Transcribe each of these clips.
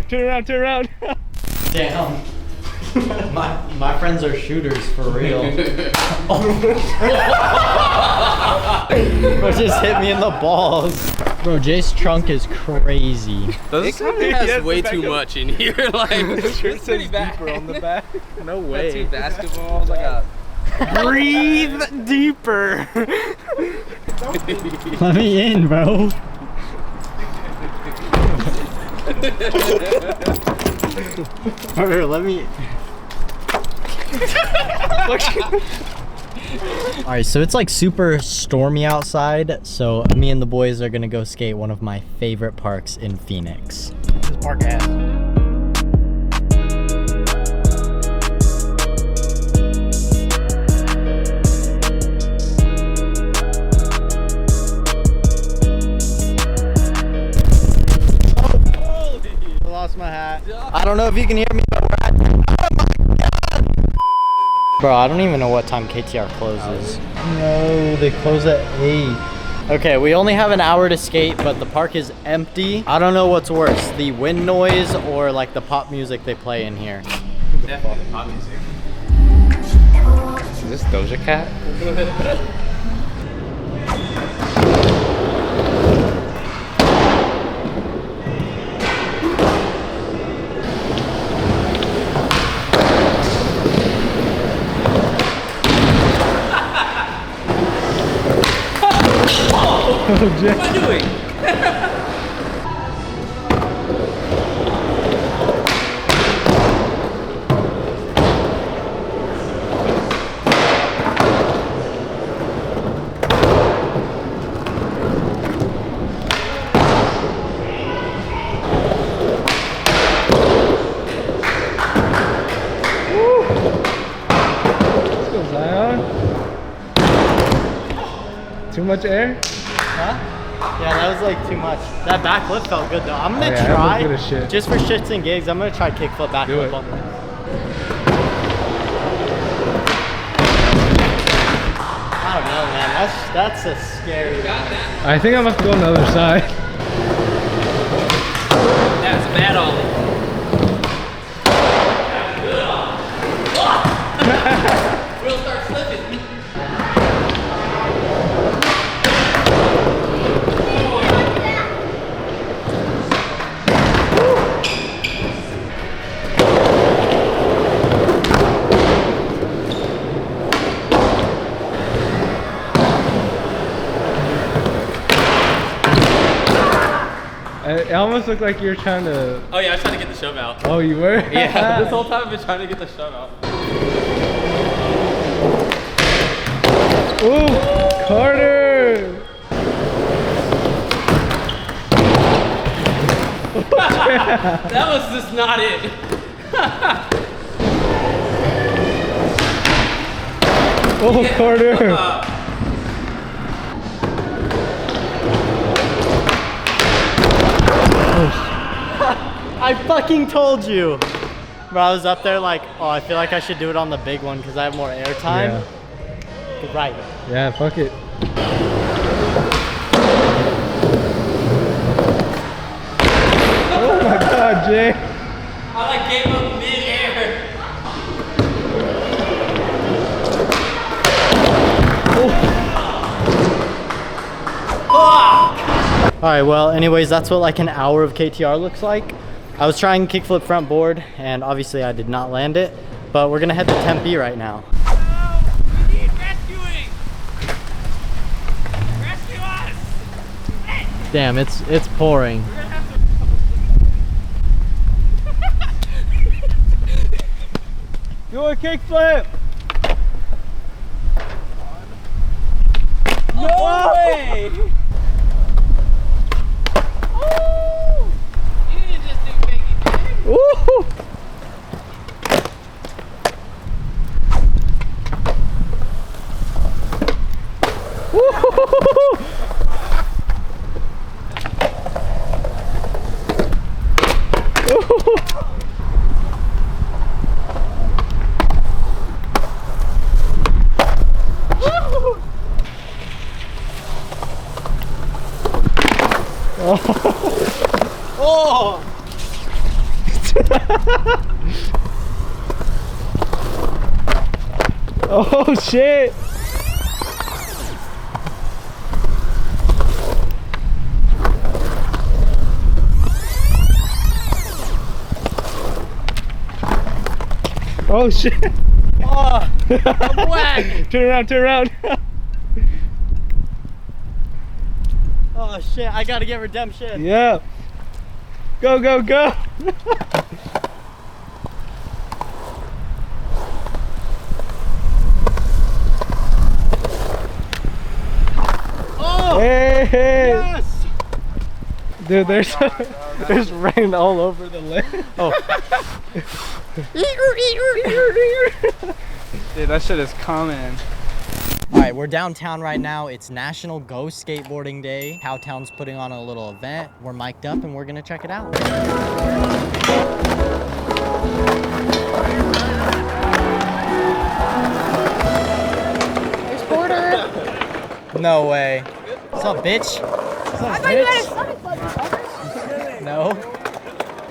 Turn around, turn around. Damn. My friends are shooters for real. Bro just hit me in the balls. Bro, Jay's trunk is crazy. It kind of has way too much in here. Like, it's pretty bad. Deeper on the back. No way. Got 2 basketballs. I got. Breathe deeper. Let me in, bro. Bro, let me. Alright, so it's like super stormy outside, so me and the boys are gonna go skate one of my favorite parks in Phoenix. This park ass. I lost my hat. I don't know if you can hear me, but we're at. Oh my god! Bro, I don't even know what time KTR closes. No, they close at 8. Okay, we only have an hour to skate, but the park is empty. I don't know what's worse, the wind noise or like the pop music they play in here. Definitely pop music. Is this Doja Cat? What am I doing? Let's go, Zion. Too much air? Huh? Yeah, that was like too much. That backflip felt good though. I'm gonna yeah, try, that was good as shit. just for shits and gigs, I'm gonna try kickflip Do backflip it. on this. I don't know, man. That's a scary one. I think I'm gonna have to go on the other side. That's a bad ollie. We'll start slipping. It almost looked like you were trying to. Oh yeah, I was trying to get the shove out. Oh, you were? Yeah, this whole time I've been trying to get the shove out. Ooh, Carter! That was just not it. Oh, Carter! I fucking told you. Bro, I was up there like, oh, I feel like I should do it on the big one because I have more air time. Yeah. Right. Yeah, fuck it. Oh my god, Jay. I like gave up mid-air. Alright, well, anyways, that's what like an hour of KTR looks like. I was trying kickflip front board, and obviously I did not land it, but we're gonna head to Tempe right now. Oh, we need rescuing. Rescue us. Damn, it's pouring. We're gonna have to. Do a kickflip! No way! Oh! You need to just do biggie, man. Woo! Oh shit! Oh shit! Oh, I'm whack. Turn around, turn around. Oh shit, I gotta get redemption. Yeah. Go, go, go. Oh! Hey, hey. Yes! Dude, there's rain all over the lake. Oh. Dude, that shit is coming. All right, we're downtown right now. It's National Go Skateboarding Day. Cowtown's putting on a little event. We're mic'd up and we're gonna check it out. There's Porter. No way. What's up, bitch? What's up, I thought you had a bitch? Sonic Club or something. No.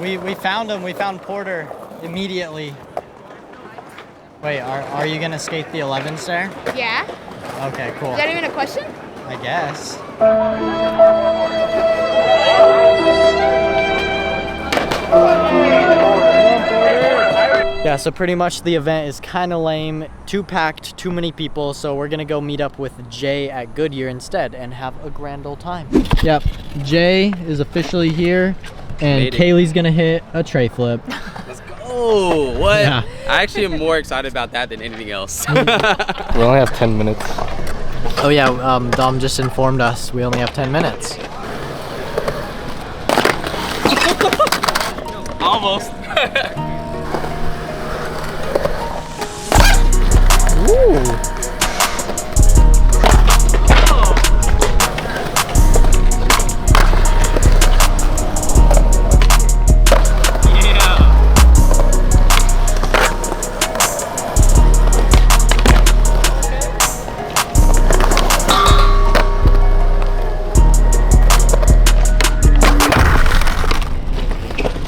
We found him. We found Porter immediately. Wait, are you gonna skate the 11 stair? Yeah. Okay, cool. Is that even a question? I guess. Yeah, so pretty much the event is kind of lame, too packed, too many people, so we're gonna go meet up with Jay at Goodyear instead and have a grand old time. Yep, Jay is officially here, and Made it. Kaylee's gonna hit a tray flip. Oh, what? Yeah. I actually am more excited about that than anything else. We only have 10 minutes. Oh yeah, Dom just informed us we only have 10 minutes. Almost. Ooh.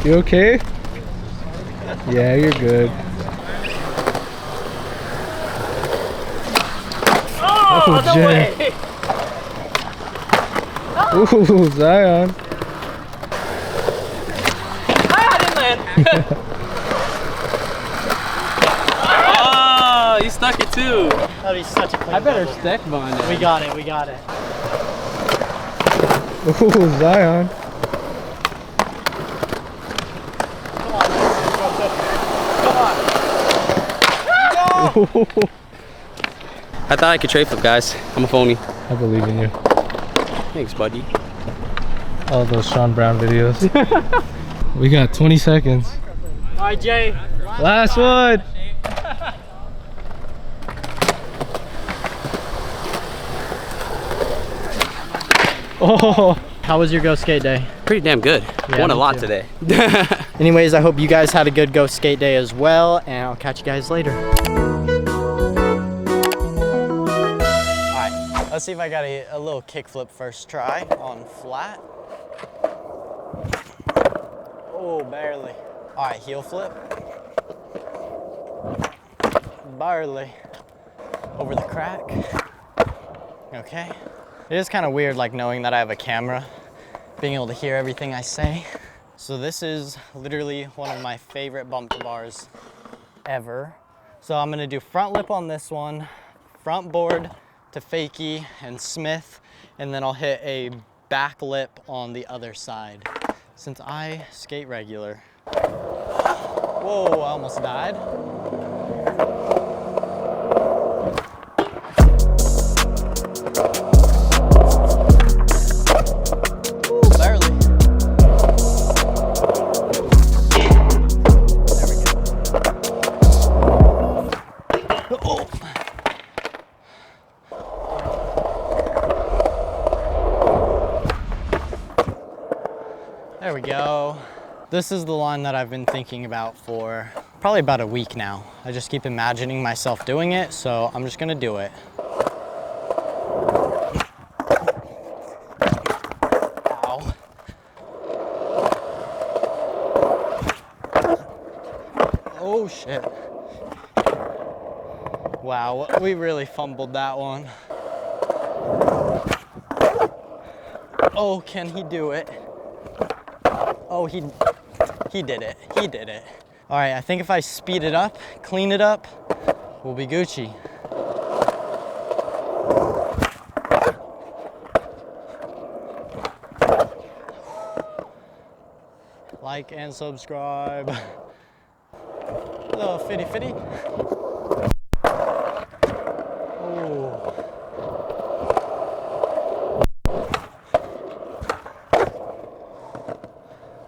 You okay? Yeah, you're good. Oh, no Jay. Way! Ooh, Zion. I didn't land. Oh, you stuck it too. That is such a clean I better double. stick behind it. We got it, we got it. Ooh, Zion. I thought I could tray flip, guys. I'm a phony. I believe in you. Thanks, buddy. All those Sean Brown videos. We got 20 seconds. All right, Jay. Last one. Oh. How was your Go Skate Day? Pretty damn good. Yeah, Won a me lot too. today. Anyways, I hope you guys had a good Go Skate Day as well, and I'll catch you guys later. Alright, let's see if I got a little kickflip first try on flat. Oh, barely. Alright, heel flip. Barely. Over the crack. Okay. It is kind of weird, like knowing that I have a camera, being able to hear everything I say. So this is literally one of my favorite bump to bars ever. So I'm gonna do front lip on this one, front board to fakie and Smith, and then I'll hit a back lip on the other side, since I skate regular. Whoa, I almost died. There we go. This is the line that I've been thinking about for probably about a week now. I just keep imagining myself doing it, so I'm just gonna do it. Ow. Oh shit. Wow, we really fumbled that one. Oh, can he do it? Oh, he did it. He did it. All right, I think if I speed it up, clean it up, we'll be Gucci. Like and subscribe. Hello, fitty fitty. Oh.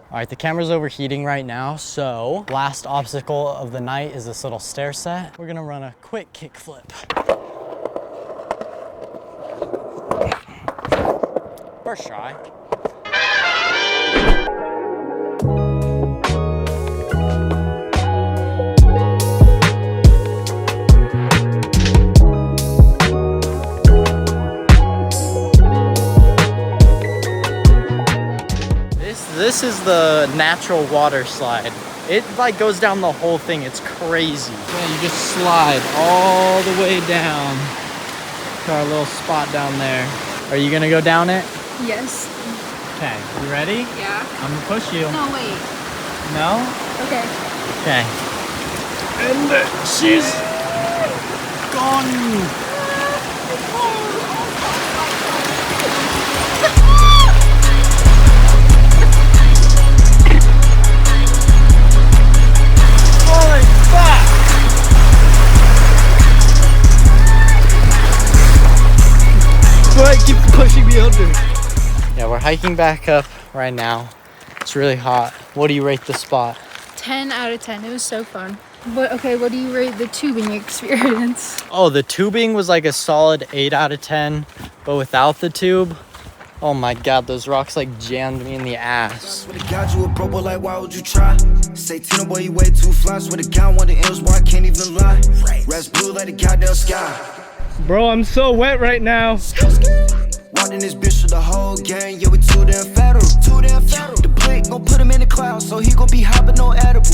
All right, the camera's overheating right now, so last obstacle of the night is this little stair set. We're gonna run a quick kick flip. First try. This is the natural water slide. It like goes down the whole thing. It's crazy. Yeah, you just slide all the way down to our little spot down there. Are you gonna go down it? Yes. Okay, you ready? Yeah. I'm gonna push you. No, wait. No? Okay. Okay. And she's gone. Keep pushing me under. Yeah, we're hiking back up right now. It's really hot. What do you rate the spot? 10 out of 10. It was so fun. But okay, what do you rate the tubing experience? Oh, the tubing was like a solid 8 out of 10, but without the tube, oh my god, those rocks like jammed me in the ass. God, you a pro, but like, why would you try? Say, Tino, boy, you way too fly. Swear to God, one of the M's, boy, I can't even lie. Rest blue like the goddamn sky. Bro, I'm so wet right now. Walked in this bitch with the whole gang. Yeah, we too damn federal. The blick gon' put him in the clouds, so he gon' be hopping on edible.